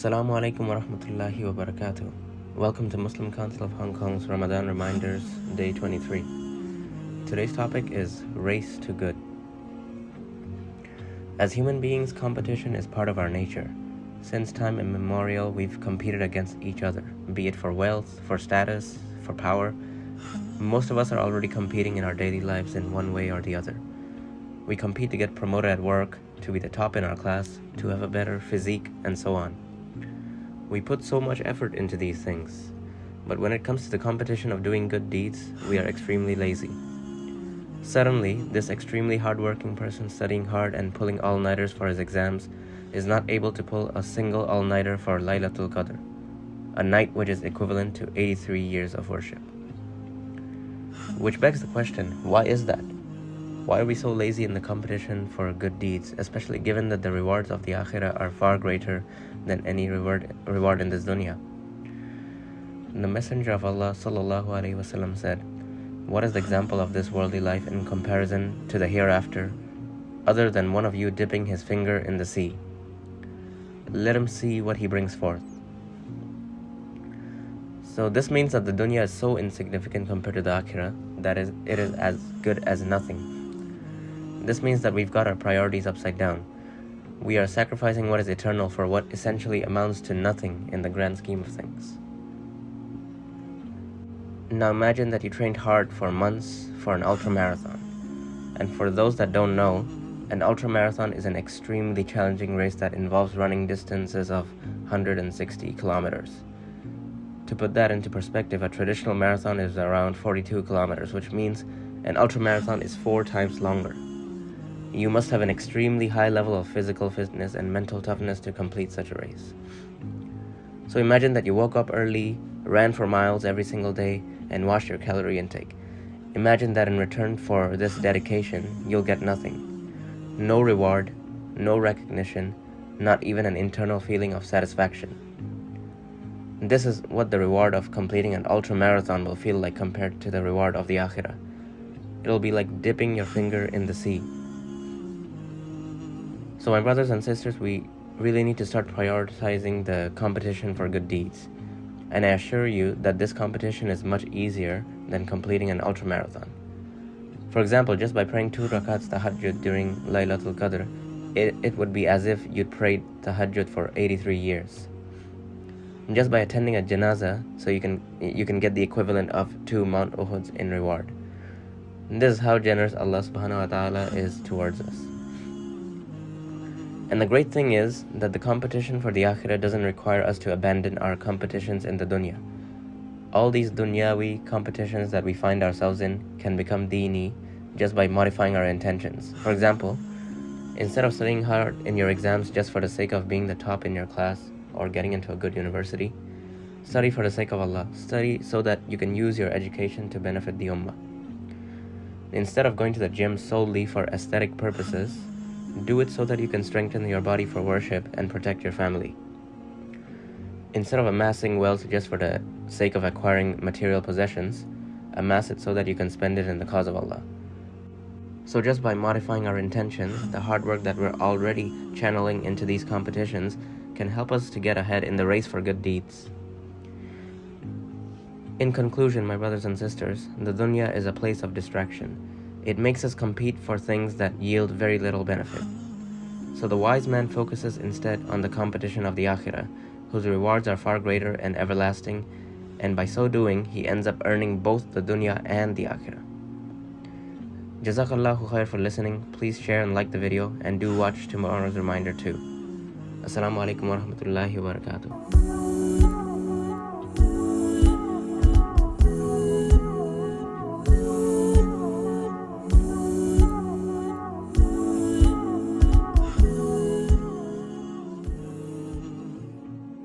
Assalamu alaikum wa rahmatullahi wa barakatuh. Welcome to Muslim Council of Hong Kong's Ramadan Reminders, Day 23. Today's topic is Race to Good. As human beings, competition is part of our nature. Since time immemorial, we've competed against each other, be it for wealth, for status, for power. Most of us are already competing in our daily lives in one way or the other. We compete to get promoted at work, to be the top in our class, to have a better physique, and so on. We put so much effort into these things, but when it comes to the competition of doing good deeds, we are extremely lazy. Suddenly, this extremely hardworking person studying hard and pulling all-nighters for his exams is not able to pull a single all-nighter for Laylatul Qadr, a night which is equivalent to 83 years of worship. Which begs the question, why is that? Why are we so lazy in the competition for good deeds, especially given that the rewards of the Akhirah are far greater than any reward in this dunya? The Messenger of Allah sallallahu alaihi wasallam said, "What is the example of this worldly life in comparison to the hereafter, other than one of you dipping his finger in the sea? Let him see what he brings forth." So this means that the dunya is so insignificant compared to the Akhirah that it is as good as nothing. This means that we've got our priorities upside down. We are sacrificing what is eternal for what essentially amounts to nothing in the grand scheme of things. Now imagine that you trained hard for months for an ultramarathon. And for those that don't know, an ultramarathon is an extremely challenging race that involves running distances of 160 kilometers. To put that into perspective, a traditional marathon is around 42 kilometers, which means an ultramarathon is 4 times longer. You must have an extremely high level of physical fitness and mental toughness to complete such a race. So imagine that you woke up early, ran for miles every single day, and watched your calorie intake. Imagine that in return for this dedication, you'll get nothing. No reward, no recognition, not even an internal feeling of satisfaction. This is what the reward of completing an ultramarathon will feel like compared to the reward of the Akhirah. It'll be like dipping your finger in the sea. So my brothers and sisters, we really need to start prioritizing the competition for good deeds. And I assure you that this competition is much easier than completing an ultramarathon. For example, just by praying 2 rakats tahajjud during Laylatul Qadr, it would be as if you'd prayed tahajjud for 83 years. And just by attending a janazah, so you can get the equivalent of 2 Mount Uhuds in reward. And this is how generous Allah subhanahu wa ta'ala is towards us. And the great thing is that the competition for the Akhirah doesn't require us to abandon our competitions in the dunya. All these dunyawi competitions that we find ourselves in can become deeni just by modifying our intentions. For example, instead of studying hard in your exams just for the sake of being the top in your class or getting into a good university, study for the sake of Allah. Study so that you can use your education to benefit the ummah. Instead of going to the gym solely for aesthetic purposes, do it so that you can strengthen your body for worship and protect your family. Instead of amassing wealth just for the sake of acquiring material possessions, amass it so that you can spend it in the cause of Allah. So just by modifying our intentions, the hard work that we're already channeling into these competitions can help us to get ahead in the race for good deeds. In conclusion, my brothers and sisters, the dunya is a place of distraction. It makes us compete for things that yield very little benefit. So the wise man focuses instead on the competition of the Akhirah, whose rewards are far greater and everlasting, and by so doing, he ends up earning both the dunya and the Akhirah. Jazakallahu khair for listening. Please share and like the video, and do watch tomorrow's reminder too. Assalamu alaikum wa rahmatullahi wa barakatuh.